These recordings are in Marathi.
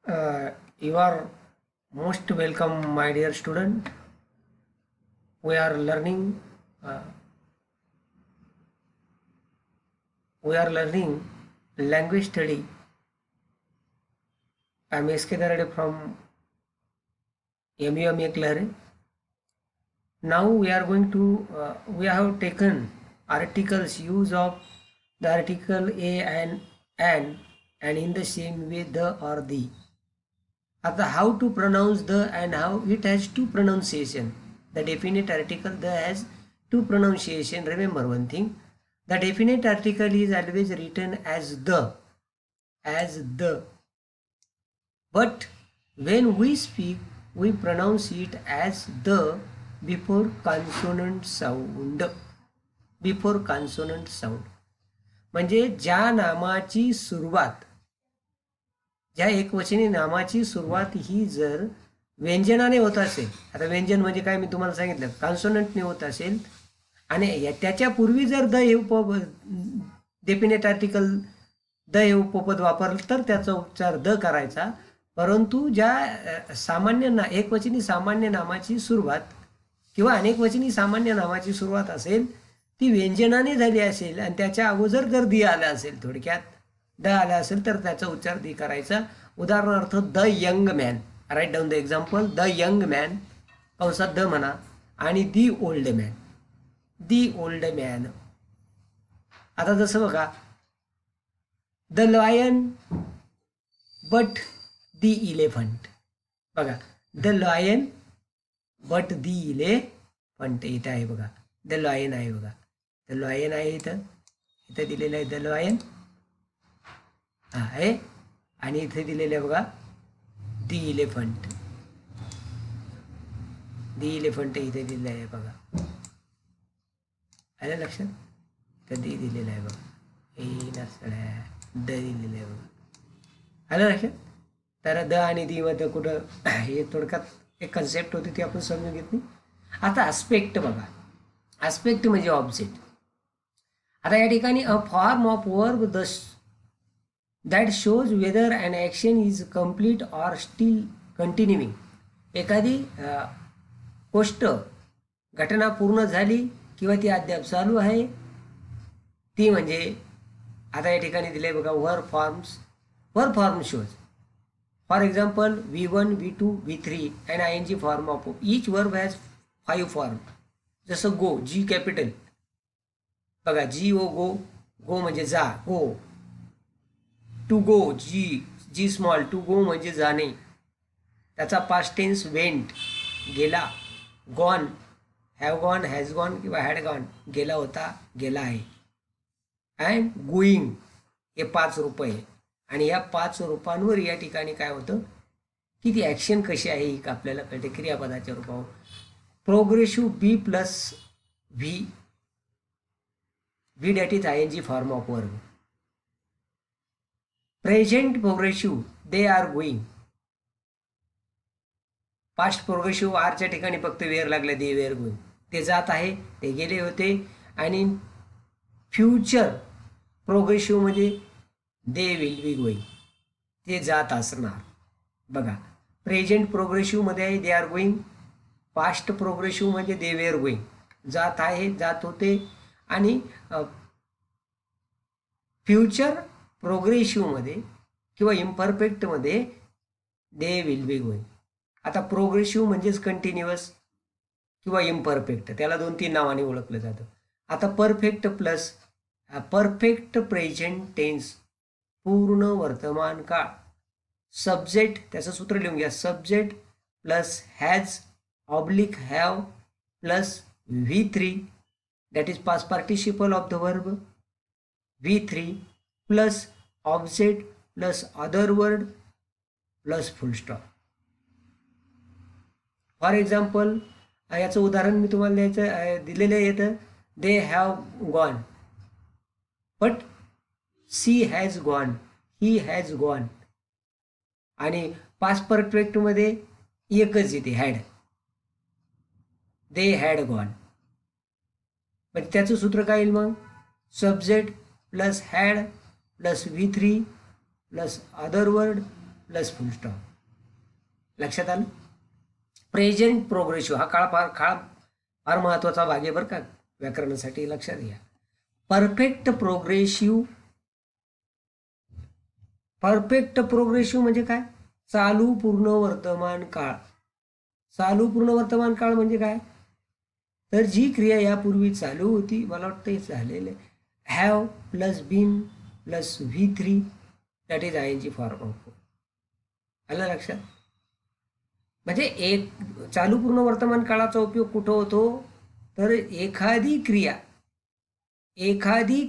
You are most welcome, my dear student. We are learning. Uh, we are learning language study. I am S.K. Darade from MUM Eklare. Now we are going to. We have taken articles use of the article a and an, and in the same way the or the. At how to pronounce the and how it has two pronunciation. The definite article the has two pronunciation. Remember one thing, the definite article is always written as the, but when we speak we pronounce it as the before consonant sound. Before consonant sound म्हणजे ज्या नामाची सुरुवात, ज्या एकवचनी नामाची सुरुवात ही जर व्यंजनाने होत असेल, आता व्यंजन म्हणजे काय मी तुम्हाला सांगितलं, कॉन्सोनंटने होत असेल आणि त्याच्यापूर्वी जर द हे डेफिनेट आर्टिकल द हे उपपद वापरलं तर त्याचा उच्चार द करायचा. परंतु ज्या सामान्य एकवचनी सामान्य नामाची सुरुवात किंवा अनेकवचनी सामान्य नामाची सुरुवात असेल ती व्यंजनाने झाली असेल आणि त्याच्या अगोदर जर दी आला असेल, थोडक्यात द आला असेल तर त्याचा उच्चार दी करायचा. उदाहरणार्थ the young man, write down the example. The young man कंसात द म्हणा आणि the old man, the old man. आता जसं बघा, the lion but the elephant. बघा, the lion but the elephant इथं आहे बघा, द लायन आहे बघा, द लायन आहे इथं, इथं दिलेलं आहे द लायन आहे आणि इथे दिलेलं आहे बघा दी इलेफंट. दी इलेफंट इथे दिलेलं आहे बघा, आलं लक्षात? तर दी दिलेलं आहे बघा, हे नसळ्या द दिलेलं आहे बघा, आलं लक्षात? तर द आणि दी मध्ये कुठं हे थोडक्यात एक कन्सेप्ट होती ती आपण समजून घेतली. आता आस्पेक्ट बघा, आस्पेक्ट म्हणजे ऑब्जेक्ट. आता या ठिकाणी a form of verb the that shows whether an action is complete or still continuing. एखादी गोष्ट घटना पूर्ण झाली किंवा ती अद्याप चालू आहे, ती म्हणजे आता या ठिकाणी दिले बघा verb forms. Verb form shows for example V1, V2, V3 and ING form of each verb has 5 form. जसं गो, जी कॅपिटल बघा, जी ओ गो, गो म्हणजे जा, go. To go, G, G small, to go म्हणजे जाणे, त्याचा पास्ट टेन्स वेंट, गेला. Gone, have gone, has gone किंवा हॅड गॉन, गेला होता, गेला आहे. अँड गोईंग हे 5 रूप आहे आणि या 5 रूपांवर या ठिकाणी काय होतं की ती ॲक्शन कशी आहे ही आपल्याला कळते क्रियापदाच्या रूपावर. Progressive be plus V, V that is ING form of verb. Present progressive they are going. Past progressive आरच्या ठिकाणी फक्त वेअर लागले, दे वेअर गोईंग, ते जात आहे, ते गेले होते. आणि फ्युचर प्रोग्रेसिव्ह म्हणजे दे विल बी गोईंग, ते जात असणार. बघा, प्रेझेंट प्रोग्रेसिव्ह मध्ये आहे दे आर गोईंग, पास्ट प्रोग्रेसिव्ह म्हणजे दे वेअर गोईंग, जात आहे, जात होते. आणि फ्युचर प्रोग्रेसिव्हमध्ये किंवा इम्परफेक्टमध्ये दे विल बी गोईंग. आता प्रोग्रेसिव्ह म्हणजेच कंटिन्युअस किंवा इम्परफेक्ट, त्याला 2-3 नावाने ओळखलं जातं. आता perfect plus perfect present tense, पूर्ण वर्तमान काळ. सब्जेक्ट, त्याचं सूत्र लिहून घ्या, subject plus has oblique have plus V3 that is past participle of the verb, V3 plus object plus other word plus full stop. For example, याचं उदाहरण मी तुम्हाला द्यायचं दिलेलं येतं, they have gone but C has gone, he has gone. आणि पास्ट परफेक्टमध्ये एकच येते, हॅड, दे हॅड गॉन. पण त्याचं सूत्र काय येईल मग, subject plus had plus V3 plus other word plus full stop. लक्षात आलं. प्रेझेंट प्रोग्रेसिव्ह हा फार महत्त्वाचा भाग आहे बरं का व्याकरणासाठी, लक्षात घ्या. परफेक्ट प्रोग्रेसिव्ह म्हणजे काय? चालू पूर्ण वर्तमान काळ. चालू पूर्ण वर्तमान काळ म्हणजे काय? तर जी क्रिया यापूर्वी चालू होती, मला वाटतं हे झालेलं आहे, have plus been plus V3 that is ING form of. आलं लक्षात. म्हणजे एक चालू पूर्ण वर्तमान काळाचा उपयोग कुठं होतो? तर एखादी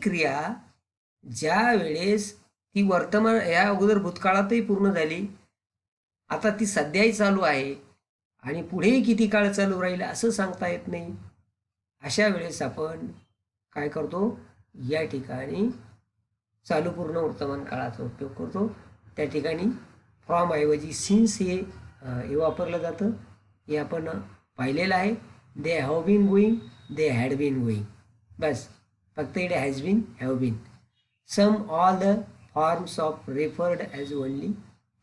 क्रिया ज्या वेळेस ती वर्तमान या अगोदर भूतकाळातही पूर्ण झाली, आता ती सध्याही चालू आहे आणि पुढेही किती काळ चालू राहील असं सांगता येत नाही. अशा वेळेस आपण काय करतो? या ठिकाणी चालू पूर्ण वर्तमान काळाचा उपयोग करतो. त्या ठिकाणी फ्रॉम ऐवजी सिन्स हे वापरलं जातं. हे आपण पाहिलेलं आहे. They have been going, they had been going, बस. फक्त it has been, have been. Sum all the forms of referred as only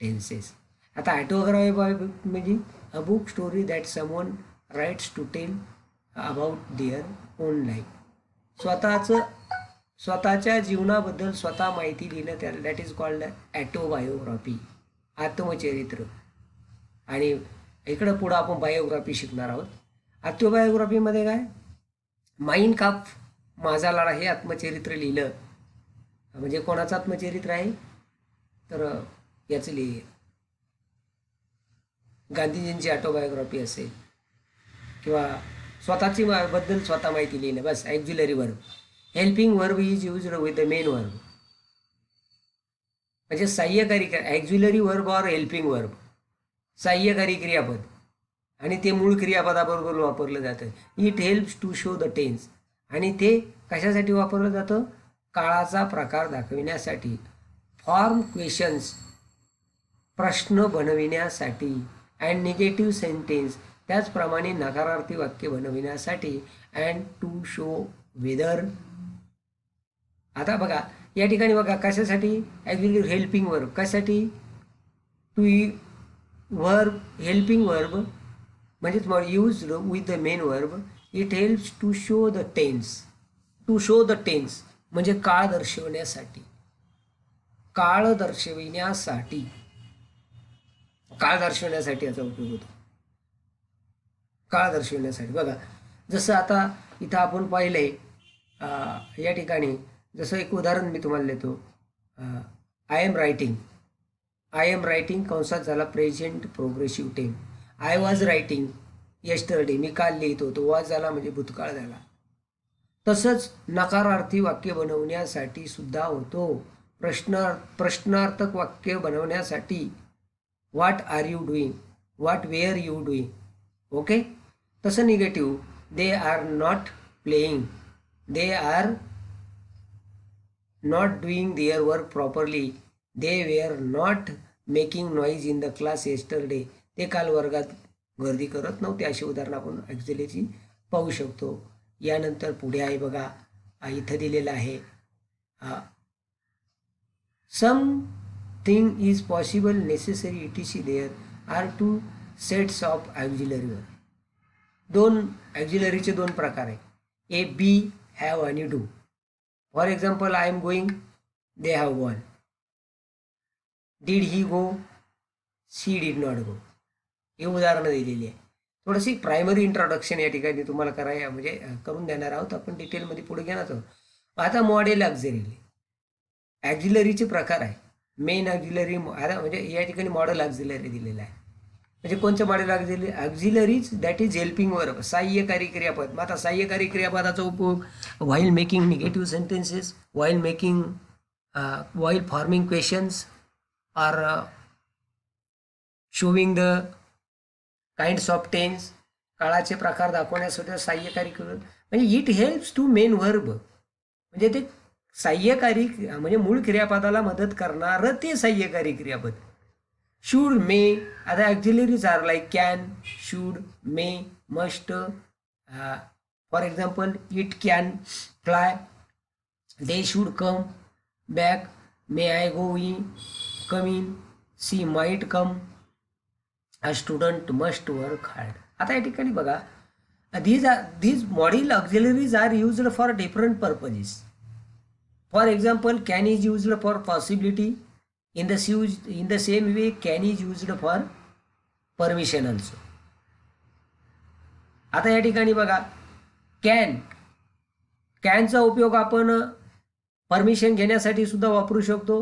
tenses. आता ऑटोग्राफी म्हणजे a book story that someone writes to tell about their own life. स्वतःच्या जीवनाबद्दल स्वतः माहिती लिहिणं, त्याला दॅट इज कॉल्ड ॲटोबायोग्राफी, आत्मचरित्र. आणि इकडं पुढं आपण बायोग्राफी शिकणार आहोत. ऑटोबायोग्राफीमध्ये काय? माईन काफ माझा लढा हे आत्मचरित्र लिहिलं. म्हणजे कोणाचं आत्मचरित्र आहे? तर याचं लिहिले गांधीजींची ऑटोबायोग्राफी असेल किंवा स्वतःची बद्दल स्वतः माहिती लिहिणं, बस. Auxiliary verb. Helping verb is used with the main verb. म्हणजे सहाय्यकारी auxiliary verb or helping verb, सहाय्यकारी क्रियापद, आणि ते मूळ क्रियापदाबरोबर वापरलं जातं. It helps to show the tense. आणि ते कशासाठी वापरलं जातं? काळाचा प्रकार दाखविण्यासाठी. फॉर्म क्वेश्चन्स, प्रश्न बनविण्यासाठी. अँड निगेटिव्ह सेंटेन्स, त्याचप्रमाणे नकारार्थी वाक्य बनविण्यासाठी. And to show whether. आता बघा या ठिकाणी बघा कशासाठी? Actually helping verb. कशासाठी? टू वर्ब, हेल्पिंग वर्ब म्हणजेच used with the main verb. It helps to show the tense. To show the tense म्हणजे काळ दर्शवण्यासाठी. काळ दर्शविण्यासाठी याचा उपयोग होतो. काळ दर्शविण्यासाठी. बघा जसं आता इथं आपण पाहिलंय या ठिकाणी, जसं एक उदाहरण मी तुम्हाला देतो. आय एम रायटिंग कंसात झाला present progressive tense. I was writing yesterday, मी काल लिहित होतो. वॉज झाला म्हणजे भूतकाळ झाला. तसंच नकारार्थी वाक्य बनवण्यासाठी सुद्धा होतो. प्रश्नार्थक वाक्य बनवण्यासाठी what are you doing, what were you doing. Okay. तसं negative, they are not playing, they are not doing their work properly, they were not making noise in the class yesterday, ते काल वर्गात गर्दी करत नव्हते. अशी उदाहरणं आपण ॲक्झिलरी पाहू शकतो. यानंतर पुढे आहे बघा, इथं दिलेलं आहे something is possible, necessary, ETC. There are 2 sets of auxiliary verb. दोन ॲक्झिलरीचे दोन प्रकार आहे, ए, बी, हॅव आणि do. For example, I am going, they have gone. Did he go, she did not go. हे उदाहरणं दिलेली आहे. थोडंशी प्रायमरी इंट्रोडक्शन या ठिकाणी तुम्हाला म्हणजे करून देणार आहोत. आपण डिटेलमध्ये पुढे घेणार आहोत. आता मॉडेल ॲक्झिलरी. ॲक्झिलरीचे प्रकार आहे. मेन ॲक्झिलरी, आता म्हणजे या ठिकाणी मॉडेल ॲक्झिलरी दिलेलं आहे. म्हणजे कोणचं model auxiliaries that is helping verb, सहाय्यकारी क्रियापद. मग आता सहाय्यकारी क्रियापदाचा उपयोग while making negative sentences, while forming questions, or showing the kinds of tense, काळाचे प्रकार दाखवण्यासाठी सहाय्यकारी क्रियापद. म्हणजे it helps to main verb, म्हणजे ते सहाय्यकारी म्हणजे मूळ क्रियापदाला मदत करणारं ते सहाय्यकारी क्रियापद. Should, may. आता auxiliaries are like can, should, may, must. For example, it can fly, they should come back, may I go in, come in, she might come, a student must work hard. आता या ठिकाणी बघा, these model auxiliaries are used for different purposes. For example, can is used for possibility. In the same way, can is used for permission also. आता या ठिकाणी बघा, कॅनचा उपयोग आपण परमिशन घेण्यासाठी सुद्धा वापरू शकतो.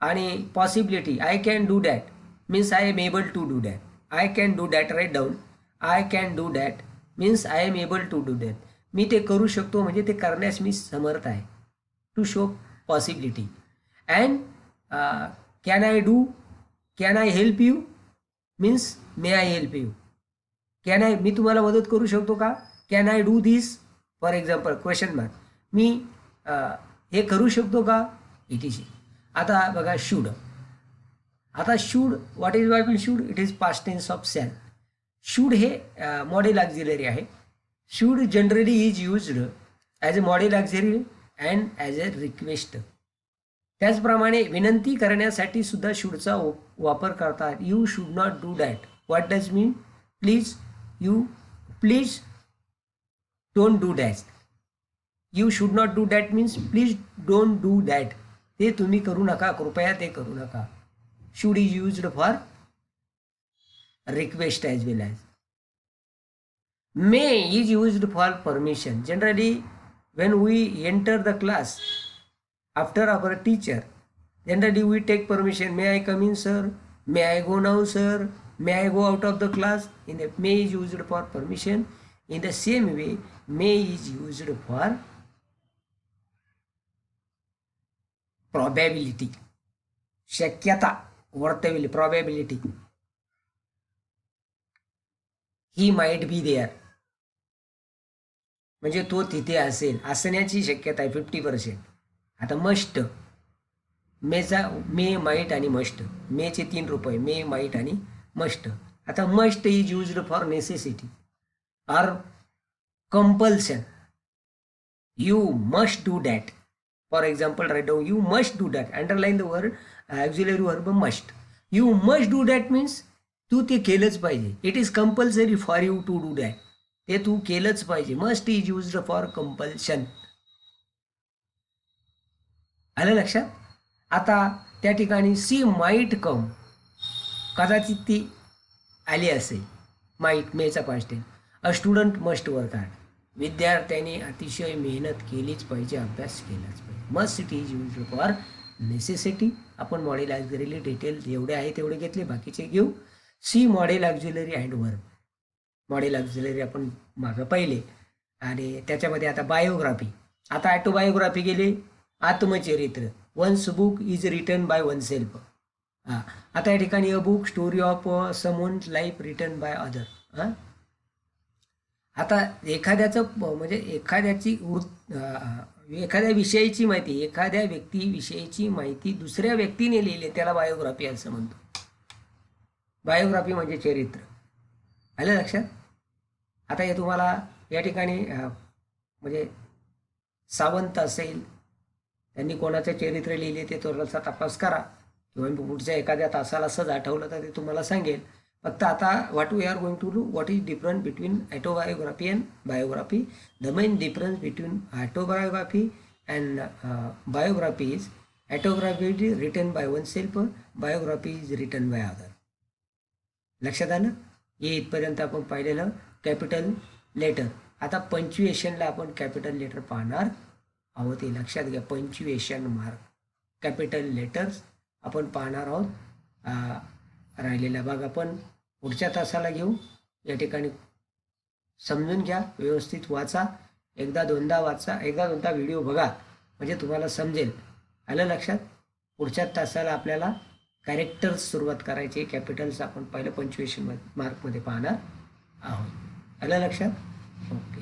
आणि possibility, I can do that means I am able to do that. I can do that, write down. I can do that means I am able to do that. मी ते करू शकतो म्हणजे ते करण्यास मी समर्थ आहे. To show possibility. And can I do, can I help you means may I help you. Can I, मी तुम्हाला मदत करू शकतो का. Can I do this, for example question mark, मी हे करू शकतो का, इट. आता बघा शूड. आता should, what is verb in should, it is past tense of shall. Should हे मॉडेल ऑक्झिलरी आहे. Should generally is used as a model auxiliary and as a request. त्याचप्रमाणे विनंती करण्यासाठी सुद्धा शूडचा वापर करतात. You should not do that. What does mean, please, you please don't do that. You should not do that means please don't do that. ते तुम्ही करू नका, कृपया ते करू नका. Should is used for request as well as. May is used for permission. Generally when we enter the class after our teacher, generally we take permission. May I come in, sir? May I go now, sir? May I go out of the class? In the may is used for permission. In the same way, may is used for probability. शक्यता, वर्तविली, probability. He might be there. म्हणजे तो तिथे असेल, असण्याची शक्यता आहे 50%. आता मस्ट, मेचा मे, माईट आणि मस्ट. मेचे 3 रूप आहे, मे, माईट आणि मस्ट. आता must is used for necessity or compulsion. You must do that. For example, write down, you must do that. Underline the word auxiliary verb must. You must do that means तू ते केलंच पाहिजे. It is compulsory for you to do that. ते तू केलंच पाहिजे. Must is used for compulsion. आलं लक्षात. आता त्या ठिकाणी सी माईट कम, कदाचित ती आली असेल. माईट, मेचा past tense. A student must work hard. विद्यार्थ्याने अतिशय मेहनत केलीच पाहिजे, अभ्यास केलाच पाहिजे. Must is used for necessity. आपण मॉडेल ऑक्झिलरी डिटेल जेवढे आहे तेवढे घेतले, बाकीचे घेऊ. See model auxiliary and verb. Model auxiliary आपण मागं पाहिले. आणि त्याच्यामध्ये आता बायोग्राफी. आता ॲटोबायोग्राफी गेली, आत्मचरित्र. One's book is written by oneself. आता या ठिकाणी a book story of someone's life written by other. आता एखाद्याचं म्हणजे एखाद्या विषयीची माहिती, एखाद्या व्यक्तीविषयीची माहिती दुसऱ्या व्यक्तीने लिहिली, त्याला बायोग्राफी असं म्हणतो. बायोग्राफी म्हणजे चरित्र. आलं लक्षात. आता हे तुम्हाला या ठिकाणी म्हणजे सावंत असेल, त्यांनी कोणाचं चरित्र लिहिले ते थोडासा तपास करा, किंवा पुढच्या एखाद्या तासाला असंच आठवलं तर ते तुम्हाला सांगेल. फक्त आता what we are going to do, what is difference between autobiography and biography. The main difference between autobiography and biography is autography is written by oneself, biography is written by other. लक्षात आलं. हे इथपर्यंत आपण पाहिलेलं कॅपिटल लेटर. आता पंच्युएशनला आपण कॅपिटल लेटर पाहणार आहोत, हे लक्षात घ्या. पंच्युएशन मार्क, कॅपिटल लेटर्स आपण पाहणार आहोत. राहिलेला भाग आपण पुढच्या तासाला घेऊ. या ठिकाणी समजून घ्या, व्यवस्थित वाचा, एकदा दोनदा वाचा, एकदा दोनदा व्हिडिओ बघा, म्हणजे तुम्हाला समजेल. आलं लक्षात. पुढच्या तासाला आपल्याला कॅरेक्टर्स सुरुवात करायची. कॅपिटल्स आपण पहिलं पंच्युएशन मार्कमध्ये पाहणार आहोत. आलं लक्षात. ओके.